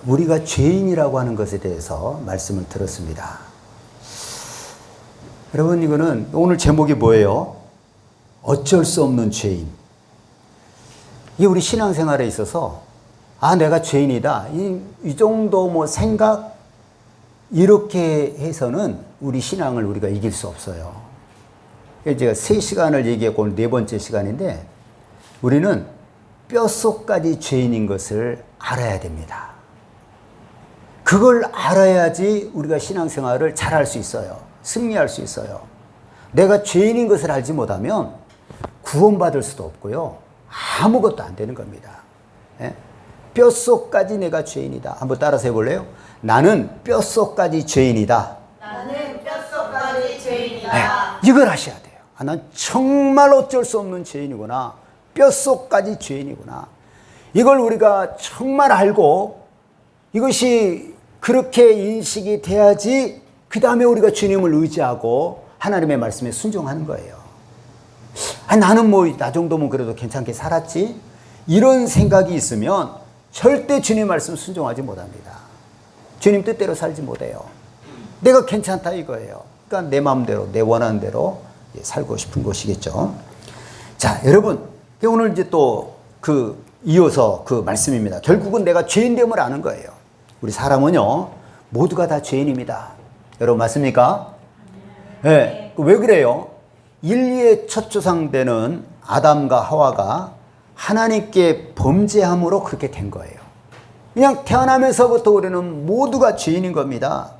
우리가 죄인이라고 하는 것에 대해서 말씀을 들었습니다. 여러분, 이거는 오늘 제목이 뭐예요? 어쩔 수 없는 죄인. 이게 우리 신앙생활에 있어서 내가 죄인이다. 이 정도 뭐 생각 이렇게 해서는 우리 신앙을 우리가 이길 수 없어요. 제가 3시간을 얘기했고 오늘 4번째 시간인데 우리는 뼛속까지 죄인인 것을 알아야 됩니다. 그걸 알아야지 우리가 신앙생활을 잘할 수 있어요. 승리할 수 있어요. 내가 죄인인 것을 알지 못하면 구원받을 수도 없고요. 아무것도 안 되는 겁니다. 예? 뼛속까지 내가 죄인이다. 한번 따라서 해볼래요? 나는 뼛속까지 죄인이다. 나는 뼛속까지 죄인이다. 네, 이걸 하셔야 돼요. 난 정말 어쩔 수 없는 죄인이구나. 뼛속까지 죄인이구나. 이걸 우리가 정말 알고 이것이 그렇게 인식이 돼야지 그 다음에 우리가 주님을 의지하고 하나님의 말씀에 순종하는 거예요. 나는 뭐 나 정도면 그래도 괜찮게 살았지? 이런 생각이 있으면 절대 주님 말씀 순종하지 못합니다. 주님 뜻대로 살지 못해요. 내가 괜찮다 이거예요. 그러니까 내 마음대로 내 원하는 대로 살고 싶은 것이겠죠. 자, 여러분, 오늘 이제 또 이어서 그 말씀입니다. 결국은 내가 죄인됨을 아는 거예요. 우리 사람은요 모두가 다 죄인입니다. 여러분 맞습니까? 네. 왜 그래요? 인류의 첫 조상 되는 아담과 하와가 하나님께 범죄함으로 그렇게 된 거예요. 그냥 태어나면서부터 우리는 모두가 죄인인 겁니다.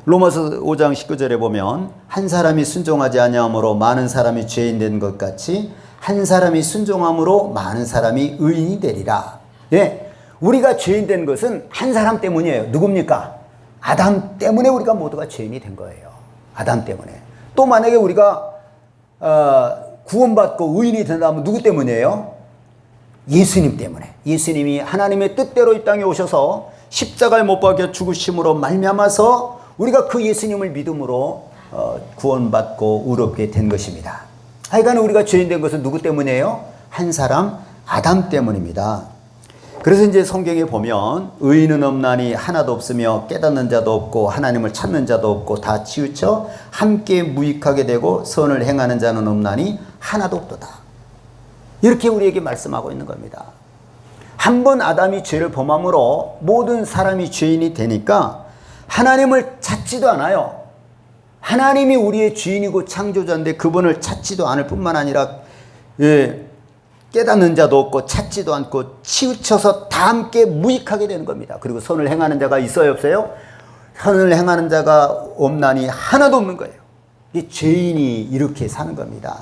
로마서 5장 19절에 보면 한 사람이 순종하지 아니함으로 많은 사람이 죄인 된 것 같이 한 사람이 순종함으로 많은 사람이 의인이 되리라. 네. 우리가 죄인 된 것은 한 사람 때문이에요. 누굽니까? 아담 때문에 우리가 모두가 죄인이 된 거예요. 아담 때문에. 또 만약에 우리가 구원받고 의인이 된다면 누구 때문이에요? 예수님 때문에. 예수님이 하나님의 뜻대로 이 땅에 오셔서 십자가에 못 박혀 죽으심으로 말미암아서 우리가 그 예수님을 믿음으로 구원받고 의롭게 된 것입니다. 하여간 우리가 죄인 된 것은 누구 때문이에요? 한 사람 아담 때문입니다. 그래서 이제 성경에 보면 의인은 없나니 하나도 없으며 깨닫는 자도 없고 하나님을 찾는 자도 없고 다 치우쳐 함께 무익하게 되고 선을 행하는 자는 없나니 하나도 없도다. 이렇게 우리에게 말씀하고 있는 겁니다. 한 번 아담이 죄를 범함으로 모든 사람이 죄인이 되니까 하나님을 찾지도 않아요. 하나님이 우리의 주인이고 창조자인데 그분을 찾지도 않을 뿐만 아니라 깨닫는 자도 없고 찾지도 않고 치우쳐서 다 함께 무익하게 되는 겁니다. 그리고 선을 행하는 자가 있어요 없어요? 선을 행하는 자가 없나니 하나도 없는 거예요. 이 죄인이 이렇게 사는 겁니다.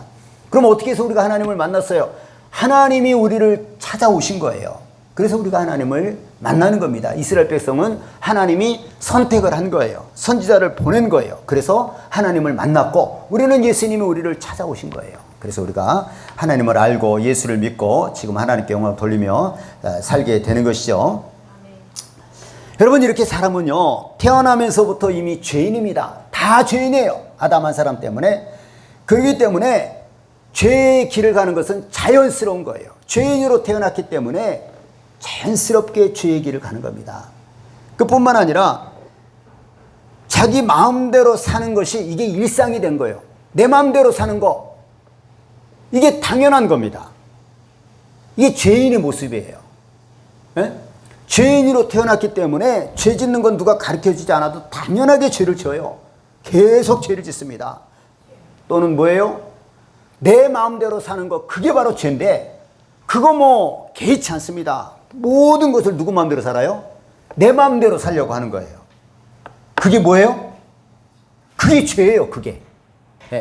그럼 어떻게 해서 우리가 하나님을 만났어요? 하나님이 우리를 찾아오신 거예요. 그래서 우리가 하나님을 만나는 겁니다. 이스라엘 백성은 하나님이 선택을 한 거예요. 선지자를 보낸 거예요. 그래서 하나님을 만났고 우리는 예수님이 우리를 찾아오신 거예요. 그래서 우리가 하나님을 알고 예수를 믿고 지금 하나님께 영광을 돌리며 살게 되는 것이죠. 여러분 이렇게 사람은요 태어나면서부터 이미 죄인입니다. 다 죄인이에요. 아담 한 사람 때문에. 그렇기 때문에 죄의 길을 가는 것은 자연스러운 거예요. 죄인으로 태어났기 때문에 자연스럽게 죄의 길을 가는 겁니다. 그뿐만 아니라 자기 마음대로 사는 것이 이게 일상이 된 거예요. 내 마음대로 사는 거 이게 당연한 겁니다. 이게 죄인의 모습이에요. 예? 죄인으로 태어났기 때문에 죄 짓는 건 누가 가르쳐주지 않아도 당연하게 죄를 져요. 계속 죄를 짓습니다. 또는 뭐예요? 내 마음대로 사는 거 그게 바로 죄인데 그거 뭐 개의치 않습니다. 모든 것을 누구 마음대로 살아요? 내 마음대로 살려고 하는 거예요. 그게 뭐예요? 그게 죄예요. 그게.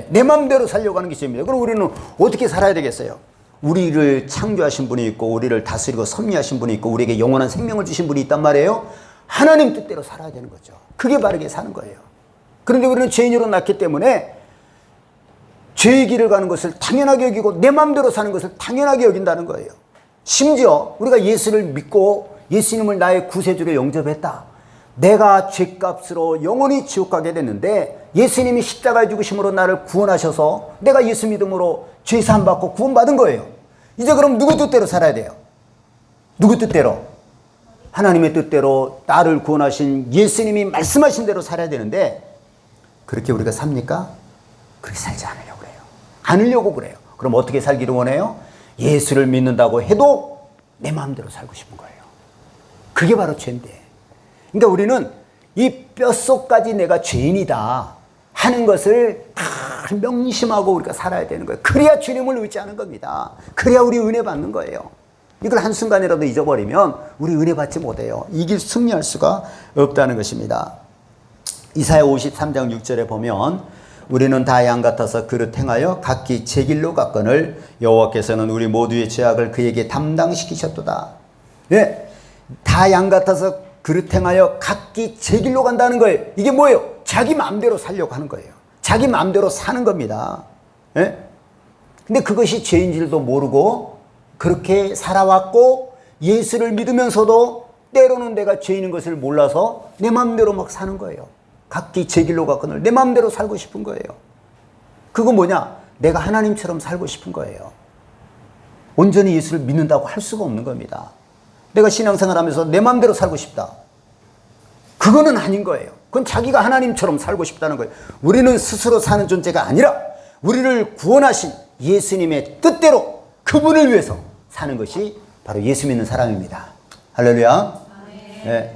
내 마음대로 살려고 하는 게 죄입니다. 그럼 우리는 어떻게 살아야 되겠어요? 우리를 창조하신 분이 있고 우리를 다스리고 섭리하신 분이 있고 우리에게 영원한 생명을 주신 분이 있단 말이에요. 하나님 뜻대로 살아야 되는 거죠. 그게 바르게 사는 거예요. 그런데 우리는 죄인으로 났기 때문에 죄의 길을 가는 것을 당연하게 여기고 내 마음대로 사는 것을 당연하게 여긴다는 거예요. 심지어 우리가 예수를 믿고 예수님을 나의 구세주로 영접했다. 내가 죄값으로 영원히 지옥 가게 됐는데 예수님이 십자가에 죽으심으로 나를 구원하셔서 내가 예수 믿음으로 죄 사함 받고 구원받은 거예요. 이제 그럼 누구 뜻대로 살아야 돼요? 누구 뜻대로? 하나님의 뜻대로 나를 구원하신 예수님이 말씀하신 대로 살아야 되는데 그렇게 우리가 삽니까? 그렇게 살지 않으려고 그래요. 않으려고 그래요. 그럼 어떻게 살기를 원해요? 예수를 믿는다고 해도 내 마음대로 살고 싶은 거예요. 그게 바로 죄인데. 그러니까 우리는 이 뼛속까지 내가 죄인이다 하는 것을 다 명심하고 우리가 살아야 되는 거예요. 그래야 주님을 의지하는 겁니다. 그래야 우리 은혜 받는 거예요. 이걸 한순간이라도 잊어버리면 우리 은혜 받지 못해요. 이길 승리할 수가 없다는 것입니다. 이사야 53장 6절에 보면 우리는 다 양 같아서 그릇 행하여 각기 제 길로 갔거늘 여호와께서는 우리 모두의 죄악을 그에게 담당시키셨도다. 네, 다 양 같아서 그릇 행하여 각기 제 길로 간다는 거예요. 이게 뭐예요? 자기 마음대로 살려고 하는 거예요. 자기 마음대로 사는 겁니다. 네? 근데 그것이 죄인 줄도 모르고 그렇게 살아왔고 예수를 믿으면서도 때로는 내가 죄인인 것을 몰라서 내 마음대로 막 사는 거예요. 각기 제 길로 갔거늘 내 마음대로 살고 싶은 거예요. 그거 뭐냐? 내가 하나님처럼 살고 싶은 거예요. 온전히 예수를 믿는다고 할 수가 없는 겁니다. 내가 신앙생활하면서 내 마음대로 살고 싶다. 그거는 아닌 거예요. 그건 자기가 하나님처럼 살고 싶다는 거예요. 우리는 스스로 사는 존재가 아니라 우리를 구원하신 예수님의 뜻대로 그분을 위해서 사는 것이 바로 예수 믿는 사람입니다. 할렐루야. 네.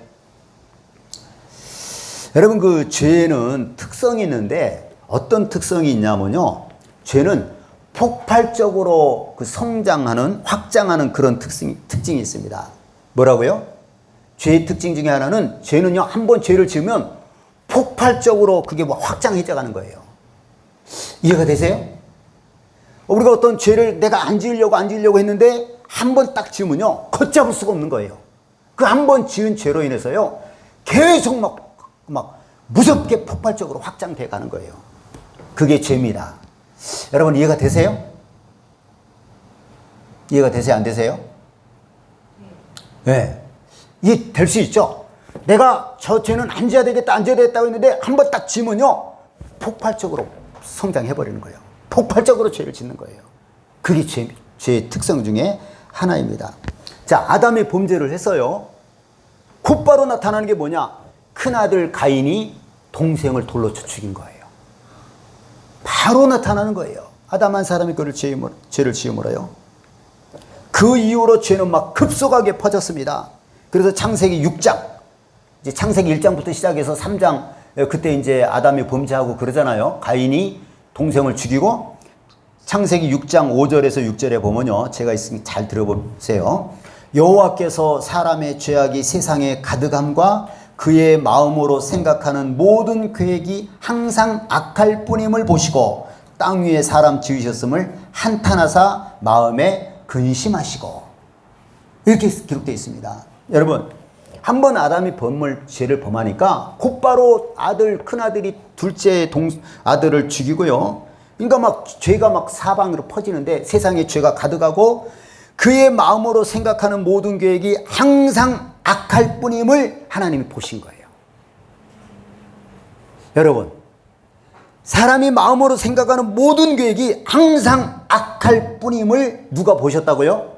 여러분, 그 죄는 특성이 있는데 어떤 특성이 있냐면요. 죄는 폭발적으로 그 성장하는, 확장하는 그런 특징이 있습니다. 뭐라고요? 죄의 특징 중에 하나는 죄는요, 한번 죄를 지으면 폭발적으로 그게 뭐 확장해져 가는 거예요. 이해가 되세요? 우리가 어떤 죄를 내가 안 지으려고 했는데 한 번 딱 지으면요, 걷잡을 수가 없는 거예요. 그 한 번 지은 죄로 인해서요, 계속 막 무섭게 폭발적으로 확장돼 가는 거예요. 그게 죄입니다. 여러분 이해가 되세요? 이해가 되세요? 안 되세요? 네. 이해 될 수 있죠? 내가 저 죄는 안 지어야 되겠다고 했는데 한 번 딱 지으면요, 폭발적으로 성장해버리는 거예요. 폭발적으로 죄를 짓는 거예요. 그게 죄의 특성 중에 하나입니다. 자, 아담이 범죄를 했어요. 곧바로 나타나는 게 뭐냐? 큰아들 가인이 동생을 돌로 쳐 죽인 거예요. 바로 나타나는 거예요. 아담 한 사람이 그를 죄를 지음으로요. 그 이후로 죄는 막 급속하게 퍼졌습니다. 그래서 창세기 6장, 이제 창세기 1장부터 시작해서 3장, 그때 이제 아담이 범죄하고 그러잖아요. 가인이 동생을 죽이고, 창세기 6장 5절에서 6절에 보면요, 제가 있으니 잘 들어보세요. 여호와께서 사람의 죄악이 세상에 가득함과 그의 마음으로 생각하는 모든 계획이 항상 악할 뿐임을 보시고 땅 위에 사람 지으셨음을 한탄하사 마음에 근심하시고, 이렇게 기록되어 있습니다. 여러분, 한번 아담이 죄를 범하니까 곧바로 큰아들이 둘째 아들을 죽이고요. 그러니까 막 죄가 막 사방으로 퍼지는데 세상에 죄가 가득하고 그의 마음으로 생각하는 모든 계획이 항상 악할 뿐임을 하나님이 보신 거예요. 여러분, 사람이 마음으로 생각하는 모든 계획이 항상 악할 뿐임을 누가 보셨다고요?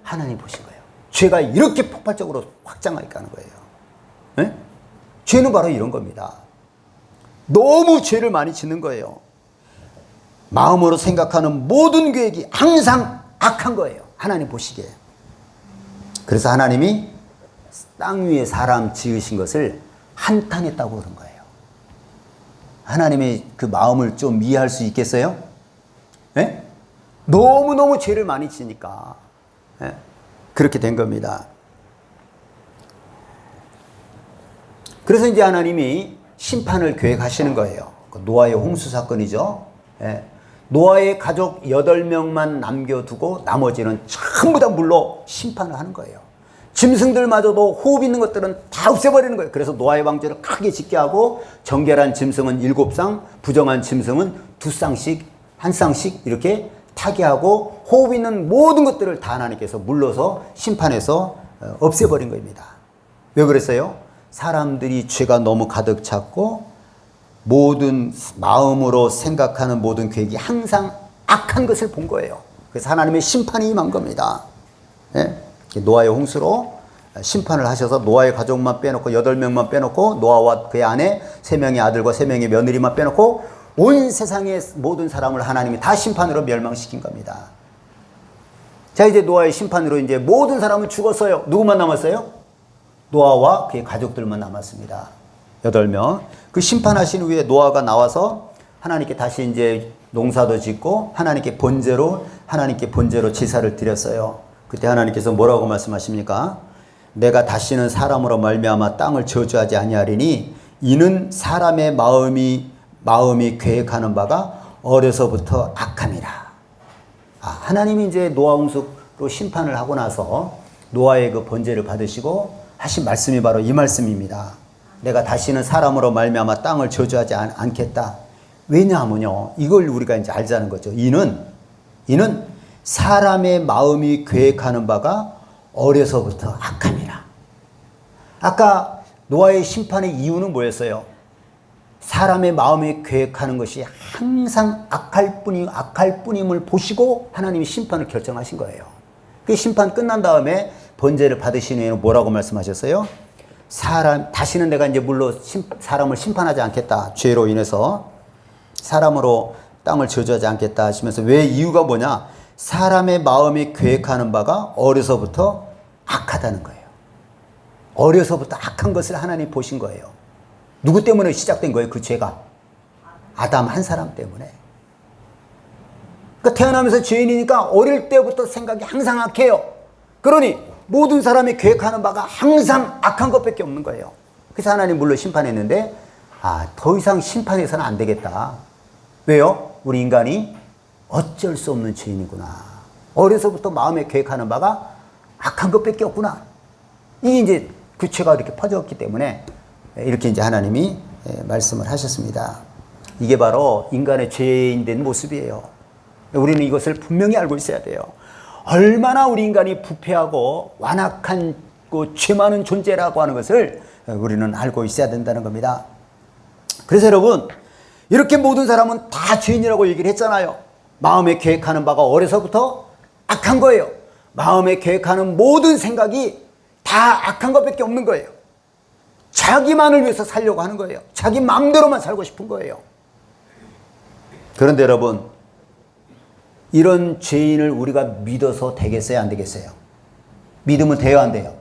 하나님이 보신 거예요. 죄가 이렇게 폭발적으로 확장하게 가는 거예요. 네? 죄는 바로 이런 겁니다. 너무 죄를 많이 짓는 거예요. 마음으로 생각하는 모든 계획이 항상 악한 거예요. 하나님 보시기에. 그래서 하나님이 땅 위에 사람 지으신 것을 한탄했다고 그런 거예요. 하나님의 그 마음을 좀 이해할 수 있겠어요? 네? 너무너무 죄를 많이 지니까. 네? 그렇게 된 겁니다. 그래서 이제 하나님이 심판을 계획하시는 거예요. 노아의 홍수 사건이죠. 네? 노아의 가족 8명만 남겨두고 나머지는 전부 다 물로 심판을 하는 거예요. 짐승들마저도 호흡 있는 것들은 다 없애버리는 거예요. 그래서 노아의 왕조를 크게 짓게 하고 정결한 짐승은 7쌍, 부정한 짐승은 2쌍씩, 1쌍씩 이렇게 타개하고 호흡 있는 모든 것들을 다 하나님께서 물러서 심판해서 없애버린 겁니다. 왜 그랬어요? 사람들이 죄가 너무 가득 찼고 모든 마음으로 생각하는 모든 계획이 항상 악한 것을 본 거예요. 그래서 하나님의 심판이 임한 겁니다. 네? 노아의 홍수로 심판을 하셔서 노아의 가족만 빼놓고 8명만 빼놓고 노아와 그의 아내 3명의 아들과 3명의 며느리만 빼놓고 온 세상의 모든 사람을 하나님이 다 심판으로 멸망시킨 겁니다. 자, 이제 노아의 심판으로 이제 모든 사람은 죽었어요. 누구만 남았어요? 노아와 그의 가족들만 남았습니다. 8명. 그 심판하신 후에 노아가 나와서 하나님께 다시 이제 농사도 짓고 하나님께 번제로 제사를 드렸어요. 그때 하나님께서 뭐라고 말씀하십니까? 내가 다시는 사람으로 말미암아 땅을 저주하지 아니하리니 이는 사람의 마음이 계획하는 바가 어려서부터 악함이라. 하나님이 이제 노아 홍수로 심판을 하고 나서 노아의 그 번제를 받으시고 하신 말씀이 바로 이 말씀입니다. 내가 다시는 사람으로 말미암아 땅을 저주하지 않겠다. 왜냐하면요, 이걸 우리가 이제 알자는 거죠. 이는 사람의 마음이 계획하는 바가 어려서부터 악함이라. 아까 노아의 심판의 이유는 뭐였어요? 사람의 마음이 계획하는 것이 항상 악할 뿐임을 보시고 하나님이 심판을 결정하신 거예요. 그 심판 끝난 다음에 번제를 받으신 후에는 뭐라고 말씀하셨어요? 다시는 내가 이제 물로 사람을 심판하지 않겠다. 죄로 인해서 사람으로 땅을 저주하지 않겠다 하시면서 왜 이유가 뭐냐? 사람의 마음이 계획하는 바가 어려서부터 악하다는 거예요. 어려서부터 악한 것을 하나님 보신 거예요. 누구 때문에 시작된 거예요? 그 죄가. 아담 한 사람 때문에. 그러니까 태어나면서 죄인이니까 어릴 때부터 생각이 항상 악해요. 그러니 모든 사람이 계획하는 바가 항상 악한 것밖에 없는 거예요. 그래서 하나님 물론 심판했는데 더 이상 심판해서는 안 되겠다. 왜요? 우리 인간이 어쩔 수 없는 죄인이구나. 어려서부터 마음에 계획하는 바가 악한 것밖에 없구나. 이게 이제 그 죄가 이렇게 퍼졌기 때문에 이렇게 이제 하나님이 말씀을 하셨습니다. 이게 바로 인간의 죄인된 모습이에요. 우리는 이것을 분명히 알고 있어야 돼요. 얼마나 우리 인간이 부패하고 완악한 죄 많은 존재라고 하는 것을 우리는 알고 있어야 된다는 겁니다. 그래서 여러분, 이렇게 모든 사람은 다 죄인이라고 얘기를 했잖아요. 마음에 계획하는 바가 어려서부터 악한 거예요. 마음에 계획하는 모든 생각이 다 악한 것밖에 없는 거예요. 자기만을 위해서 살려고 하는 거예요. 자기 마음대로만 살고 싶은 거예요. 그런데 여러분, 이런 죄인을 우리가 믿어서 되겠어요? 안 되겠어요? 믿으면 돼요? 안 돼요?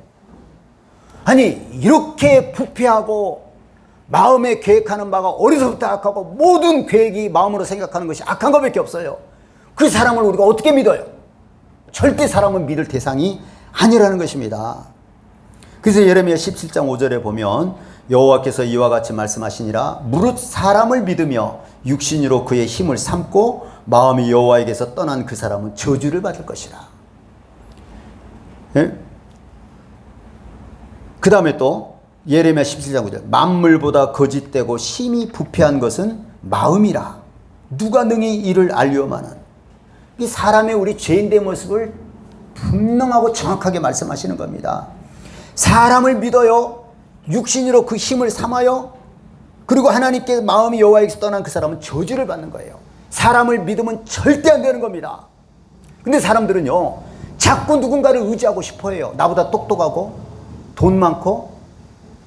아니, 이렇게 부패하고 마음에 계획하는 바가 어려서부터 악하고 모든 계획이 마음으로 생각하는 것이 악한 것밖에 없어요. 그 사람을 우리가 어떻게 믿어요? 절대 사람을 믿을 대상이 아니라는 것입니다. 그래서 예레미야 17장 5절에 보면 여호와께서 이와 같이 말씀하시니라. 무릇 사람을 믿으며 육신으로 그의 힘을 삼고 마음이 여호와에게서 떠난 그 사람은 저주를 받을 것이라. 예? 그 다음에 또 예레미야 17장 9절 만물보다 거짓되고 심히 부패한 것은 마음이라. 누가 능히 이를 알리오마는. 이 사람의 우리 죄인된 모습을 분명하고 정확하게 말씀하시는 겁니다. 사람을 믿어요. 육신으로 그 힘을 삼아요. 그리고 하나님께 마음이 여호와에게서 떠난 그 사람은 저주를 받는 거예요. 사람을 믿으면 절대 안 되는 겁니다. 근데 사람들은요, 자꾸 누군가를 의지하고 싶어 해요. 나보다 똑똑하고 돈 많고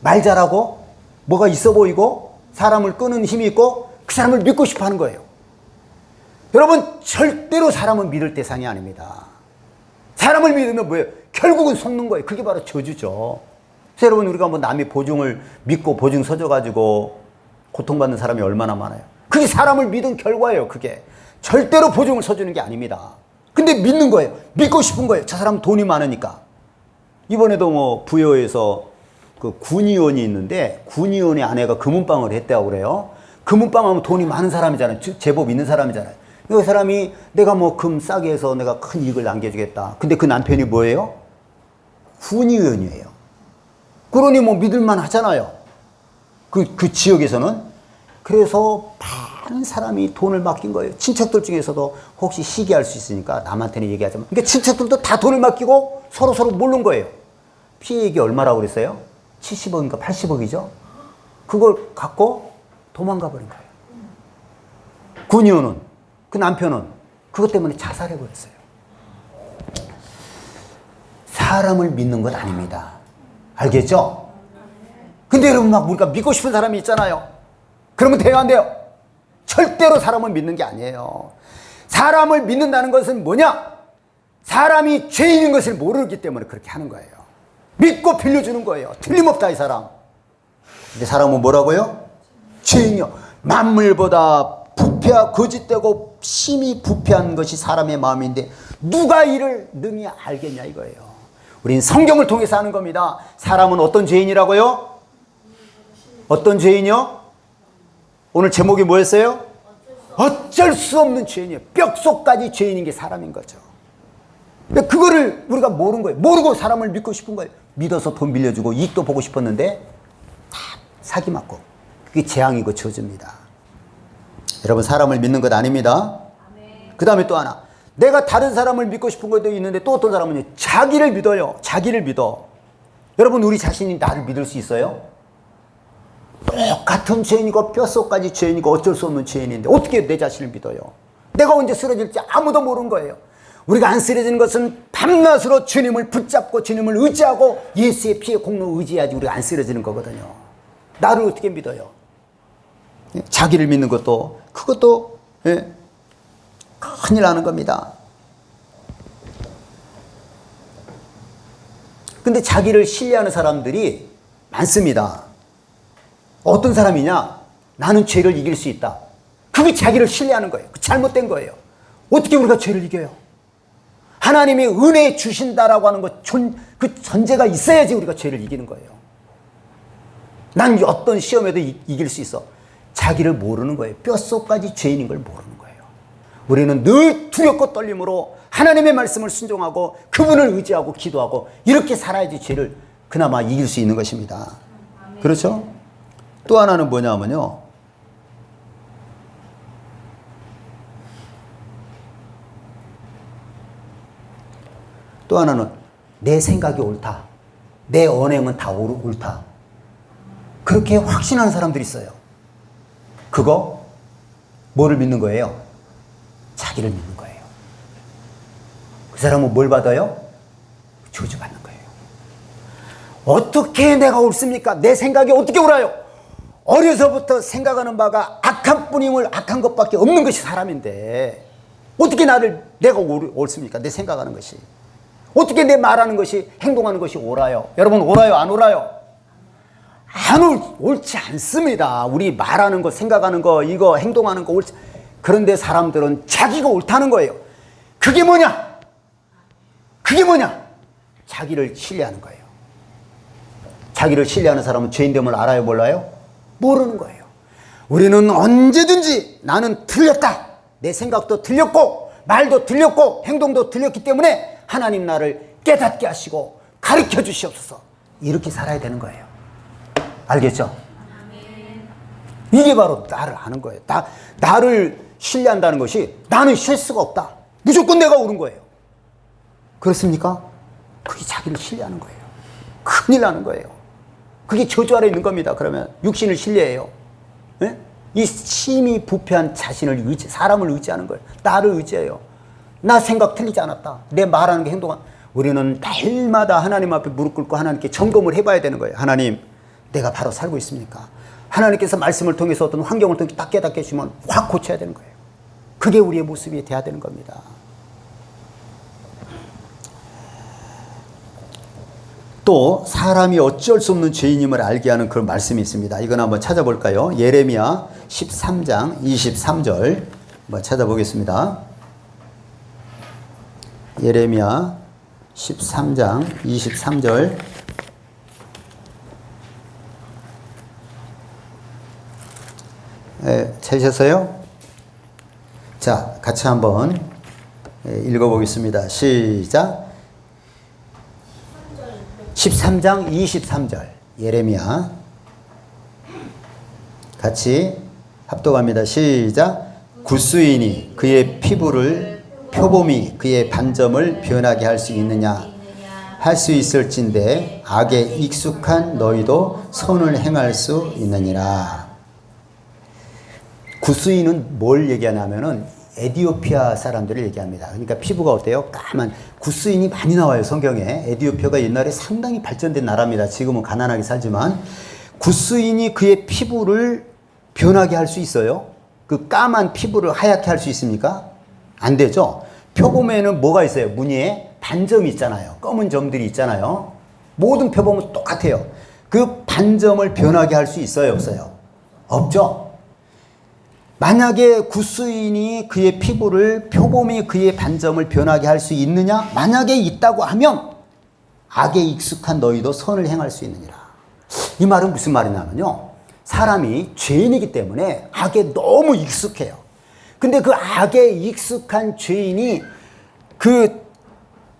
말 잘하고 뭐가 있어 보이고 사람을 끄는 힘이 있고 그 사람을 믿고 싶어 하는 거예요. 여러분, 절대로 사람은 믿을 대상이 아닙니다. 사람을 믿으면 뭐예요? 결국은 속는 거예요. 그게 바로 저주죠. 그래서 여러분, 우리가 뭐 남이 보증을 믿고 보증 서줘가지고 고통받는 사람이 얼마나 많아요. 그게 사람을 믿은 결과예요. 그게 절대로 보증을 서주는 게 아닙니다. 근데 믿는 거예요. 믿고 싶은 거예요. 저 사람 돈이 많으니까. 이번에도 뭐 부여에서 그 군의원이 있는데 군의원의 아내가 금은방을 했다고 그래요. 금은방 하면 돈이 많은 사람이잖아요. 제법 있는 사람이잖아요. 그 사람이 내가 뭐 금 싸게 해서 내가 큰 이익을 남겨주겠다. 근데 그 남편이 뭐예요? 군의원이에요. 그러니 뭐 믿을만 하잖아요. 그 지역에서는. 그래서 많은 사람이 돈을 맡긴 거예요. 친척들 중에서도 혹시 시기할 수 있으니까 남한테는 얘기하자면. 그러니까 친척들도 다 돈을 맡기고 서로 모르는 거예요. 피해액이 얼마라고 그랬어요? 70억인가 80억이죠? 그걸 갖고 도망가 버린 거예요. 군의원은, 그 남편은 그것 때문에 자살해 버렸어요. 사람을 믿는 것 아닙니다. 알겠죠? 근데 여러분 막 우리가 믿고 싶은 사람이 있잖아요. 그러면 돼요, 안 돼요? 절대로 사람을 믿는 게 아니에요. 사람을 믿는다는 것은 뭐냐? 사람이 죄인인 것을 모르기 때문에 그렇게 하는 거예요. 믿고 빌려주는 거예요. 틀림없다 이 사람. 근데 사람은 뭐라고요? 죄인이요. 만물보다 부패하고 거짓되고 심히 부패한 것이 사람의 마음인데 누가 이를 능히 알겠냐 이거예요. 우린 성경을 통해서 하는 겁니다. 사람은 어떤 죄인이라고요? 어떤 죄인이요? 오늘 제목이 뭐였어요? 어쩔 수 없는 죄인이에요. 뼛속까지 죄인인 게 사람인 거죠. 근데 그거를 우리가 모르는 거예요. 모르고 사람을 믿고 싶은 거예요. 믿어서 돈 빌려주고 이익도 보고 싶었는데 다 사기 맞고 그게 재앙이고 저주입니다. 여러분 사람을 믿는 것 아닙니다. 그 다음에 또 하나, 내가 다른 사람을 믿고 싶은 것도 있는데 또 어떤 사람은요 자기를 믿어요. 자기를 믿어. 여러분 우리 자신이 나를 믿을 수 있어요? 똑같은 죄인이고 뼛속까지 죄인이고 어쩔 수 없는 죄인인데 어떻게 내 자신을 믿어요? 내가 언제 쓰러질지 아무도 모르는 거예요. 우리가 안 쓰러지는 것은 밤낮으로 주님을 붙잡고 주님을 의지하고 예수의 피의 공로 의지해야지 우리가 안 쓰러지는 거거든요. 나를 어떻게 믿어요? 자기를 믿는 것도 그것도 큰일 나는 겁니다. 근데 자기를 신뢰하는 사람들이 많습니다. 어떤 사람이냐? 나는 죄를 이길 수 있다. 그게 자기를 신뢰하는 거예요. 잘못된 거예요. 어떻게 우리가 죄를 이겨요? 하나님이 은혜 주신다라고 하는 그 전제가 있어야지 우리가 죄를 이기는 거예요. 난 어떤 시험에도 이길 수 있어. 자기를 모르는 거예요. 뼛속까지 죄인인 걸 모르는 거예요. 우리는 늘 두렵고 떨림으로 하나님의 말씀을 순종하고 그분을 의지하고 기도하고 이렇게 살아야지 죄를 그나마 이길 수 있는 것입니다. 그렇죠? 또 하나는 뭐냐면요. 또 하나는 내 생각이 옳다. 내 언행은 다 옳다. 그렇게 확신하는 사람들이 있어요. 그거 뭐를 믿는 거예요? 자기를 믿는 거예요. 그 사람은 뭘 받아요? 저주받는 거예요. 어떻게 내가 옳습니까? 내 생각이 어떻게 옳아요? 어려서부터 생각하는 바가 악한 뿐임을 악한 것밖에 없는 것이 사람인데 어떻게 내가 옳습니까? 내 생각하는 것이. 어떻게 내 말하는 것이 행동하는 것이 옳아요? 여러분 옳아요? 안 옳아요? 옳지 않습니다. 우리 말하는 거 생각하는 거 이거 행동하는 거 옳지. 그런데 사람들은 자기가 옳다는 거예요. 그게 뭐냐? 그게 뭐냐? 자기를 신뢰하는 거예요. 자기를 신뢰하는 사람은 죄인됨을 알아요? 몰라요? 모르는 거예요. 우리는 언제든지 나는 틀렸다. 내 생각도 틀렸고 말도 틀렸고 행동도 틀렸기 때문에 하나님 나를 깨닫게 하시고 가르쳐 주시옵소서. 이렇게 살아야 되는 거예요. 알겠죠? 이게 바로 나를 아는 거예요. 나를 신뢰한다는 것이 나는 실수가 없다. 무조건 내가 옳은 거예요. 그렇습니까? 그게 자기를 신뢰하는 거예요. 큰일 나는 거예요. 그게 저주 아래 있는 겁니다. 그러면 육신을 신뢰해요. 네? 이 심히 부패한 자신을 사람을 의지하는 거예요. 나를 의지해요. 나 생각 틀리지 않았다. 내 말하는 게 행동한. 우리는 날마다 하나님 앞에 무릎 꿇고 하나님께 점검을 해봐야 되는 거예요. 하나님, 내가 바로 살고 있습니까? 하나님께서 말씀을 통해서 어떤 환경을 통해서 딱 깨닫게 해주면 확 고쳐야 되는 거예요. 그게 우리의 모습이 돼야 되는 겁니다. 또 사람이 어쩔 수 없는 죄인임을 알게 하는 그런 말씀이 있습니다. 이건 한번 찾아볼까요? 예레미야 13장 23절 한번 찾아보겠습니다. 예레미야 13장 23절 찾으셨어요? 자, 같이 한번 읽어보겠습니다. 시작. 13장 23절 예레미야 같이 합독합니다. 시작. 굿수인이 그의 피부를 표범이 그의 반점을 변하게 할 수 있느냐? 할 수 있을진데 악에 익숙한 너희도 선을 행할 수 있느니라. 굿수인은 뭘 얘기하냐면은 에디오피아 사람들을 얘기합니다. 그러니까 피부가 어때요? 까만 구스인이 많이 나와요, 성경에. 에디오피아가 옛날에 상당히 발전된 나라입니다. 지금은 가난하게 살지만 구스인이 그의 피부를 변하게 할 수 있어요? 그 까만 피부를 하얗게 할 수 있습니까? 안 되죠. 표범에는 뭐가 있어요? 무늬에 반점이 있잖아요. 검은 점들이 있잖아요. 모든 표범은 똑같아요. 그 반점을 변하게 할 수 있어요, 없어요? 없죠. 만약에 구스인이 그의 피부를, 표범이 그의 반점을 변하게 할 수 있느냐? 만약에 있다고 하면 악에 익숙한 너희도 선을 행할 수 있느니라. 이 말은 무슨 말이냐면요, 사람이 죄인이기 때문에 악에 너무 익숙해요. 근데 그 악에 익숙한 죄인이 그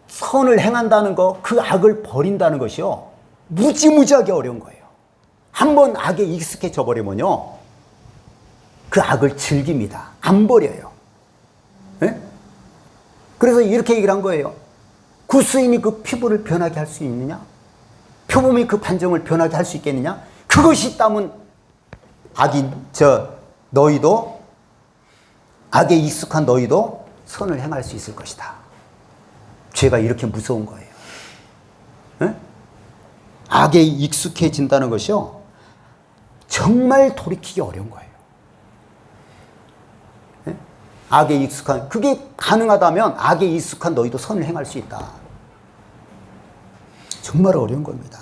선을 행한다는 거, 그 악을 버린다는 것이요, 무지무지하게 어려운 거예요. 한번 악에 익숙해져 버리면요, 그 악을 즐깁니다. 안 버려요. 네? 그래서 이렇게 얘기를 한 거예요. 구스인이 그 피부를 변하게 할 수 있느냐? 표범이 그 반점을 변하게 할 수 있겠느냐? 그것이 있다면 너희도, 악에 익숙한 너희도 선을 행할 수 있을 것이다. 죄가 이렇게 무서운 거예요. 네? 악에 익숙해진다는 것이요, 정말 돌이키기 어려운 거예요. 네? 악에 익숙한, 그게 가능하다면 악에 익숙한 너희도 선을 행할 수 있다. 정말 어려운 겁니다.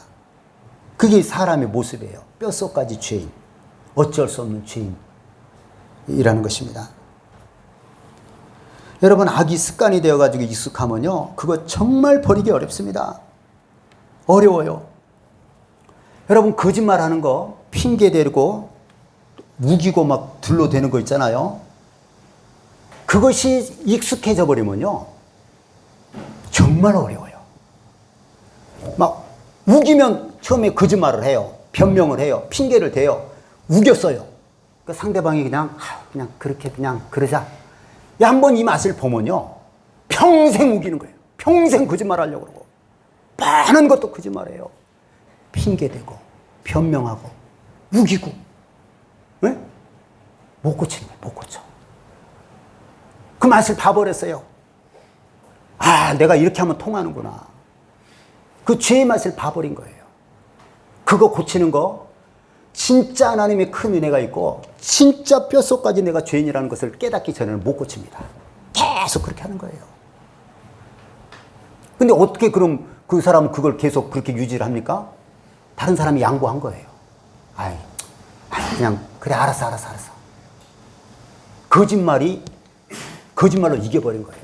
그게 사람의 모습이에요. 뼛속까지 죄인, 어쩔 수 없는 죄인이라는 것입니다. 여러분, 악이 습관이 되어가지고 익숙하면요, 그거 정말 버리기 어렵습니다. 어려워요. 여러분, 거짓말하는 거, 핑계 대고 우기고 막 둘러대는 거 있잖아요. 그것이 익숙해져 버리면요, 정말 어려워요. 막 우기면 처음에 거짓말을 해요. 변명을 해요. 핑계를 대요. 우겼어요. 그 상대방이 그냥 그렇게 그냥 그러자. 한번 이 맛을 보면요, 평생 우기는 거예요. 평생 거짓말 하려고 그러고, 많은 것도 거짓말해요. 핑계대고, 변명하고, 우기고, 네? 못 고치는 거예요, 못 고쳐. 그 맛을 봐버렸어요. 아, 내가 이렇게 하면 통하는구나. 그 죄의 맛을 봐버린 거예요. 그거 고치는 거, 진짜 하나님의 큰 은혜가 있고, 진짜 뼛속까지 내가 죄인이라는 것을 깨닫기 전에는 못 고칩니다. 계속 그렇게 하는 거예요. 근데 어떻게 그럼 그 사람은 그걸 계속 그렇게 유지를 합니까? 다른 사람이 양보한 거예요. 그냥, 그래, 알았어. 거짓말로 이겨버린 거예요.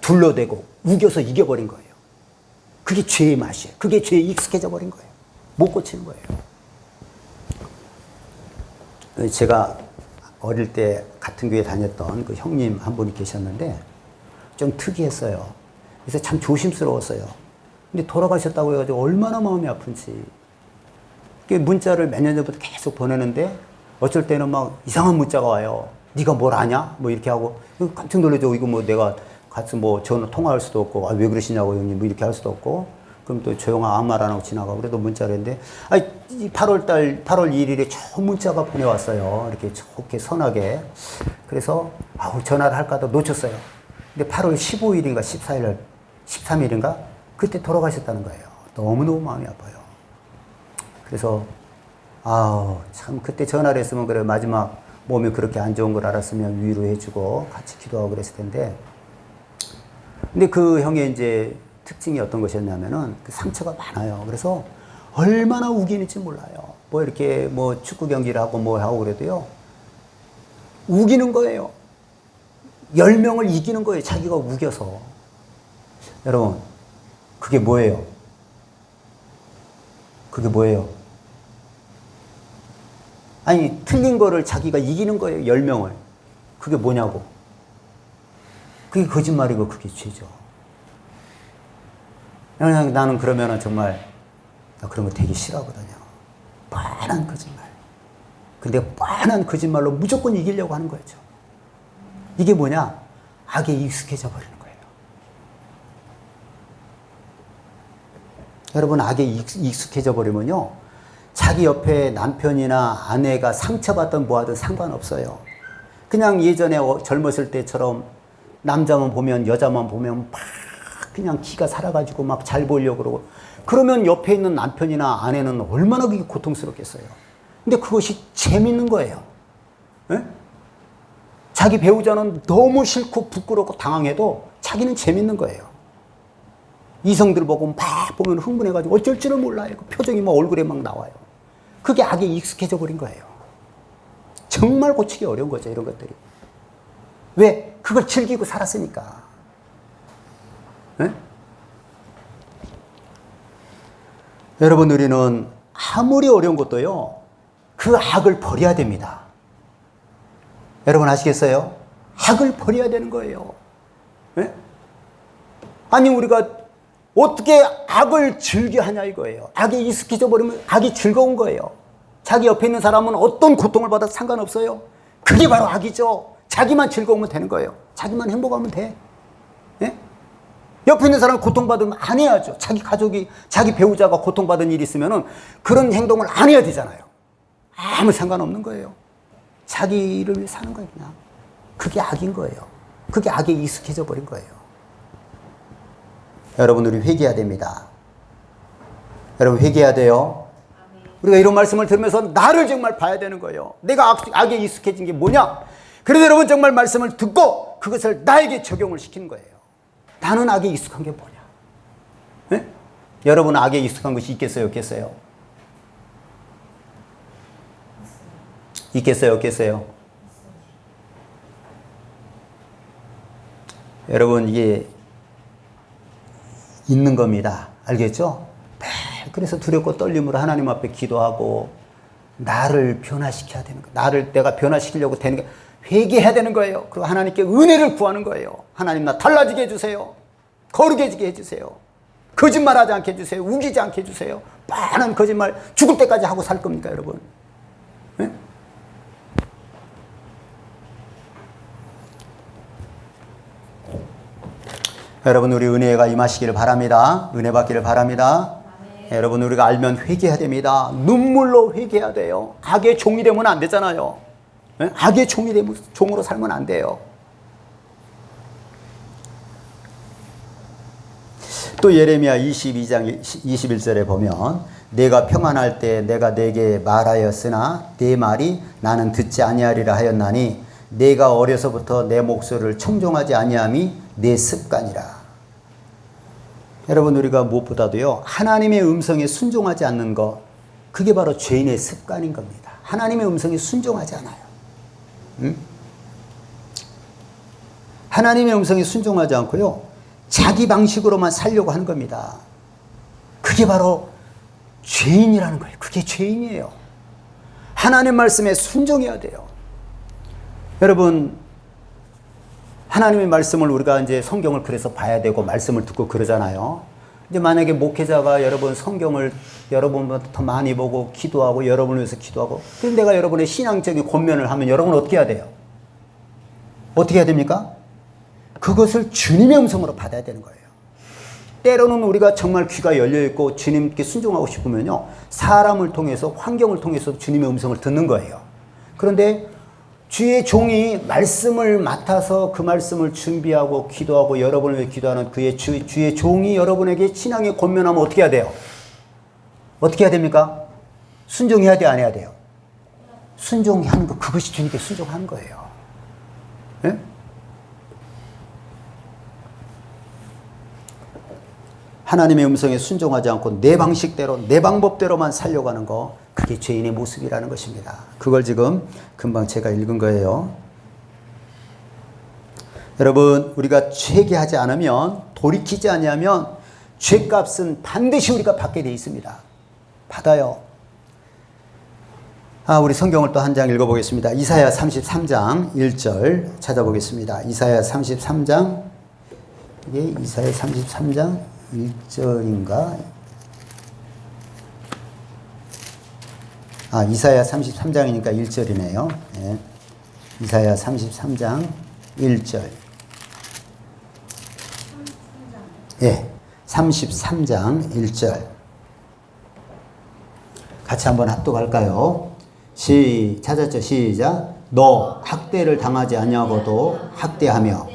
둘러대고, 우겨서 이겨버린 거예요. 그게 죄의 맛이에요. 그게 죄에 익숙해져 버린 거예요. 못 고치는 거예요. 제가 어릴 때 같은 교회 다녔던 그 형님 한 분이 계셨는데 좀 특이했어요. 그래서 참 조심스러웠어요. 근데 돌아가셨다고 해가지고 얼마나 마음이 아픈지. 문자를 몇 년 전부터 계속 보내는데 어쩔 때는 막 이상한 문자가 와요. 네가 뭘 아냐? 뭐 이렇게 하고 깜짝 놀라죠. 이거 뭐 내가 같이 뭐 전화 통화할 수도 없고, 왜 그러시냐고 형님 뭐 이렇게 할 수도 없고, 그럼 또 조용한 아무 말 안 하고 지나가고. 그래도 문자를 했는데 8월 1일에 저 문자가 보내왔어요. 이렇게 좋게 선하게. 그래서 전화를 할까 하다 놓쳤어요. 근데 8월 15일인가 14일, 13일인가 그때 돌아가셨다는 거예요. 너무너무 마음이 아파요. 그래서 참 그때 전화를 했으면, 그래, 마지막 몸이 그렇게 안 좋은 걸 알았으면 위로해주고 같이 기도하고 그랬을 텐데. 근데 그 형의 이제 특징이 어떤 것이었냐면은 그 상처가 많아요. 그래서 얼마나 우기는지 몰라요. 뭐 이렇게 뭐 축구 경기를 하고 뭐 하고 그래도요, 우기는 거예요. 10명을 이기는 거예요. 자기가 우겨서. 여러분, 그게 뭐예요? 그게 뭐예요? 아니, 틀린 거를 자기가 이기는 거예요. 10명을. 그게 뭐냐고. 그게 거짓말이고 그게 죄죠. 나는 그러면은 정말, 나 그런 거 되게 싫어하거든요. 뻔한 거짓말. 근데 뻔한 거짓말로 무조건 이기려고 하는 거죠. 이게 뭐냐? 악에 익숙해져 버리는 거예요. 여러분, 악에 익숙해져 버리면요, 자기 옆에 남편이나 아내가 상처받든 뭐하든 상관없어요. 그냥 예전에 젊었을 때처럼 남자만 보면 여자만 보면 막 그냥 기가 살아가지고 막 잘 보려고 그러고 그러면 옆에 있는 남편이나 아내는 얼마나 그게 고통스럽겠어요. 근데 그것이 재밌는 거예요. 예? 자기 배우자는 너무 싫고 부끄럽고 당황해도 자기는 재밌는 거예요. 이성들 보고 막 보면 흥분해가지고 어쩔 줄을 몰라요. 그 표정이 막 얼굴에 막 나와요. 그게 악에 익숙해져 버린 거예요. 정말 고치기 어려운 거죠, 이런 것들이. 왜? 그걸 즐기고 살았으니까. 네? 여러분, 우리는 아무리 어려운 것도요, 그 악을 버려야 됩니다. 여러분 아시겠어요? 악을 버려야 되는 거예요. 네? 아니, 우리가 어떻게 악을 즐겨하냐 이거예요. 악에 익숙해져 버리면 악이 즐거운 거예요. 자기 옆에 있는 사람은 어떤 고통을 받아도 상관없어요. 그게 바로 악이죠. 자기만 즐거우면 되는 거예요. 자기만 행복하면 돼. 예? 옆에 있는 사람이 고통받으면 안 해야죠. 자기 가족이, 자기 배우자가 고통받은 일이 있으면은 그런 행동을 안 해야 되잖아요. 아무 상관없는 거예요. 자기를 위해 사는 거예요, 그냥. 그게 악인 거예요. 그게 악에 익숙해져 버린 거예요. 여러분, 우리 회개해야 됩니다. 여러분, 회개해야 돼요. 우리가 이런 말씀을 들으면서 나를 정말 봐야 되는 거예요. 내가 악에 익숙해진 게 뭐냐? 그래서 여러분 정말 말씀을 듣고 그것을 나에게 적용을 시키는 거예요. 나는 악에 익숙한 게 뭐냐? 네? 여러분 악에 익숙한 것이 있겠어요? 없겠어요? 있겠어요? 없겠어요? 여러분 이게 있는 겁니다. 알겠죠? 그래서 두렵고 떨림으로 하나님 앞에 기도하고 나를 변화시켜야 되는 거예요. 내가 변화시키려고 되는 게 회개해야 되는 거예요. 그리고 하나님께 은혜를 구하는 거예요. 하나님 나 달라지게 해주세요. 거룩해지게 해주세요. 거짓말하지 않게 해주세요. 우기지 않게 해주세요. 뻔한 거짓말 죽을 때까지 하고 살 겁니까 여러분? 네? 여러분 우리 은혜가 임하시기를 바랍니다. 은혜 받기를 바랍니다. 여러분 우리가 알면 회개해야 됩니다. 눈물로 회개해야 돼요. 악의 종이 되면 안 되잖아요. 네? 악의 종이 되면 종으로 살면 안 돼요. 또 예레미야 22장 21절에 보면 내가 평안할 때 내가 내게 말하였으나 내 말이 나는 듣지 아니하리라 하였나니 내가 어려서부터 내 목소리를 청종하지 아니함이 내 습관이라. 여러분 우리가 무엇보다도요 하나님의 음성에 순종하지 않는 것 그게 바로 죄인의 습관인 겁니다. 하나님의 음성에 순종하지 않아요. 응? 하나님의 음성에 순종하지 않고요 자기 방식으로만 살려고 하는 겁니다. 그게 바로 죄인이라는 거예요. 그게 죄인이에요. 하나님 말씀에 순종해야 돼요. 여러분 하나님의 말씀을 우리가 이제 성경을 그래서 봐야 되고 말씀을 듣고 그러잖아요. 이제 만약에 목회자가 여러분 성경을 여러분보다 더 많이 보고 기도하고 여러분을 위해서 기도하고 그런데 내가 여러분의 신앙적인 권면을 하면 여러분은 어떻게 해야 돼요? 어떻게 해야 됩니까? 그것을 주님의 음성으로 받아야 되는 거예요. 때로는 우리가 정말 귀가 열려있고 주님께 순종하고 싶으면요 사람을 통해서 환경을 통해서 주님의 음성을 듣는 거예요. 그런데 주의 종이 말씀을 맡아서 그 말씀을 준비하고 기도하고 여러분을 위해 기도하는 주의 종이 여러분에게 신앙의 권면하면 어떻게 해야 돼요? 어떻게 해야 됩니까? 순종해야 돼요? 안 해야 돼요? 순종하는 거 그것이 주님께 순종하는 거예요. 네? 하나님의 음성에 순종하지 않고 내 방식대로 내 방법대로만 살려고 하는 거 그게 죄인의 모습이라는 것입니다. 그걸 지금 금방 제가 읽은 거예요. 여러분 우리가 회개하지 않으면 돌이키지 아니하면 죄값은 반드시 우리가 받게 돼 있습니다. 받아요. 우리 성경을 또 한 장 읽어보겠습니다. 이사야 33장 1절 찾아보겠습니다. 이사야 33장 이게 이사야 33장 1절인가? 이사야 33장이니까 1절이네요. 네. 이사야 33장 1절. 예, 33장 1절. 같이 한번 합독할까요? 찾았죠? 시작. 너 학대를 당하지 아니하고도 학대하며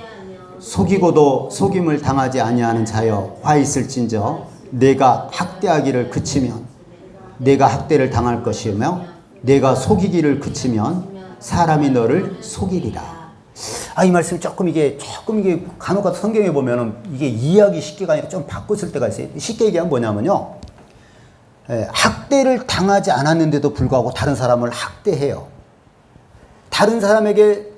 속이고도 속임을 당하지 아니하는 자여 화 있을진저 내가 학대하기를 그치면 내가 학대를 당할 것이며 내가 속이기를 그치면 사람이 너를 속이리라. 이 말씀 조금 이게 간혹 성경에 보면은 이게 이해하기 쉽게가 아니라 좀 바꿨을 때가 있어요. 쉽게 얘기하면 뭐냐면요. 학대를 당하지 않았는데도 불구하고 다른 사람을 학대해요. 다른 사람에게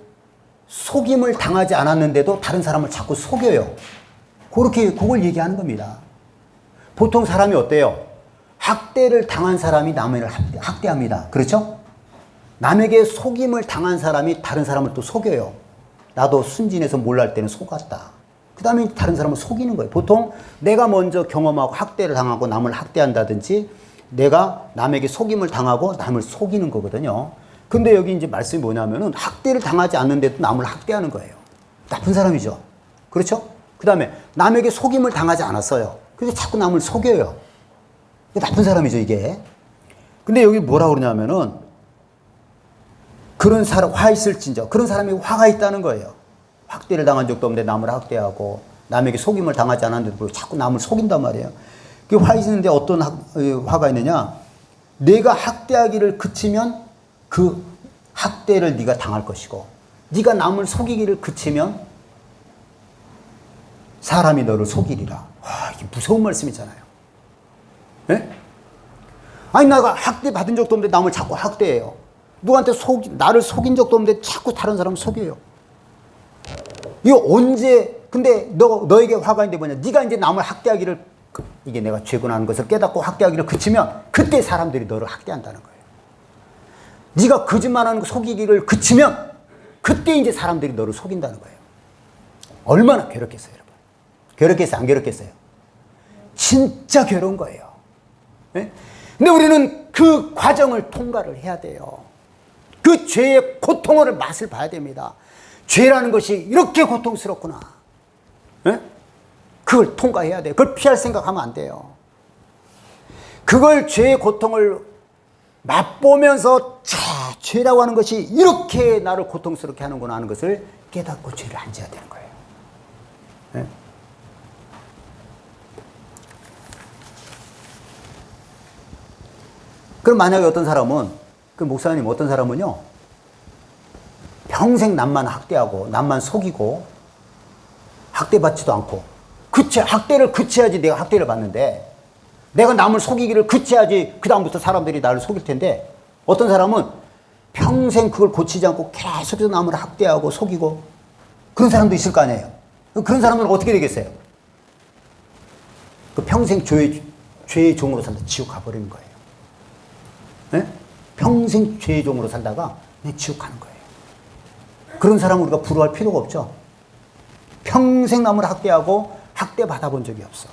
속임을 당하지 않았는데도 다른 사람을 자꾸 속여요. 그걸 얘기하는 겁니다. 보통 사람이 어때요? 학대를 당한 사람이 남을 학대합니다. 그렇죠? 남에게 속임을 당한 사람이 다른 사람을 또 속여요. 나도 순진해서 몰랄 때는 속았다. 그 다음에 다른 사람을 속이는 거예요. 보통 내가 먼저 경험하고 학대를 당하고 남을 학대한다든지 내가 남에게 속임을 당하고 남을 속이는 거거든요. 근데 여기 이제 말씀이 뭐냐면은 학대를 당하지 않는데도 남을 학대하는 거예요. 나쁜 사람이죠. 그렇죠? 그 다음에 남에게 속임을 당하지 않았어요. 그래서 자꾸 남을 속여요. 나쁜 사람이죠, 이게. 근데 여기 뭐라 그러냐면은 그런 사람, 화 있을진저. 그런 사람이 화가 있다는 거예요. 학대를 당한 적도 없는데 남을 학대하고 남에게 속임을 당하지 않았는데도 자꾸 남을 속인단 말이에요. 그 화 있는데 어떤 화가 있느냐? 내가 학대하기를 그치면 그 학대를 네가 당할 것이고 네가 남을 속이기를 그치면 사람이 너를 속이리라. 와, 이게 무서운 말씀이잖아요. 네? 아니 나가 학대 받은 적도 없는데 남을 자꾸 학대해요. 누구한테 나를 속인 적도 없는데 자꾸 다른 사람을 속여요. 이거 언제 근데 너에게 화가 있는데 뭐냐? 네가 이제 남을 학대하기를 이게 내가 죄군하는 것을 깨닫고 학대하기를 그치면 그때 사람들이 너를 학대한다는 거예요. 네가 거짓말하는 거 속이기를 그치면 그때 이제 사람들이 너를 속인다는 거예요. 얼마나 괴롭겠어요, 여러분. 괴롭겠어요, 안 괴롭겠어요? 진짜 괴로운 거예요. 네? 근데 우리는 그 과정을 통과를 해야 돼요. 그 죄의 고통을 맛을 봐야 됩니다. 죄라는 것이 이렇게 고통스럽구나. 네? 그걸 통과해야 돼요. 그걸 피할 생각하면 안 돼요. 그걸 죄의 고통을 맛보면서 죄라고 하는 것이 이렇게 나를 고통스럽게 하는구나 하는 것을 깨닫고 죄를 안 지어야 되는 거예요. 네? 그럼 만약에 어떤 사람은 그 목사님 어떤 사람은요 평생 남만 학대하고 남만 속이고 학대받지도 않고 학대를 그치야지 내가 학대를 받는데 내가 남을 속이기를 그치야지 그 다음부터 사람들이 나를 속일 텐데 어떤 사람은 평생 그걸 고치지 않고 계속해서 남을 학대하고 속이고 그런 사람도 있을 거 아니에요. 그런 사람은 어떻게 되겠어요? 그 평생 죄의 종으로 살다 지옥 가버리는 거예요. 네? 평생 죄의 종으로 살다가 그냥 지옥 가는 거예요. 그런 사람 우리가 부러워할 필요가 없죠. 평생 남을 학대하고 학대 받아본 적이 없어.